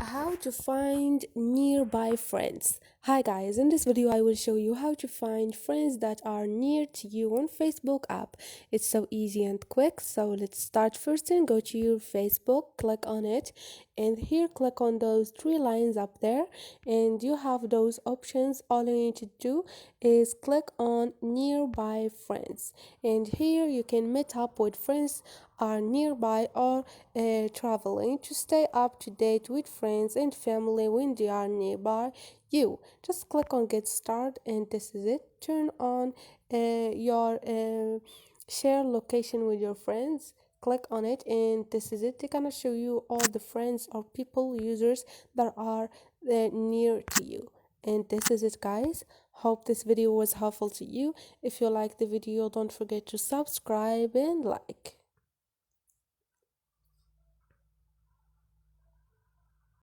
How to find nearby friends. Hi guys, in this video I will show you how to find friends that are near to you on Facebook app. It's so easy and quick. So let's start first and go to your Facebook, click on it, and here click on those three lines up there, and you have those options. All you need to do is click on nearby friends, and here you can meet up with friends are nearby or traveling to stay up to date with friends and family when they are nearby you. Just click on get started, and this is it. Turn on your share location with your friends. Click on it, and this is it. They're gonna show you all the friends or people users that are near to you. And this is it, guys. Hope this video was helpful to you. If you like the video, don't forget to subscribe and like.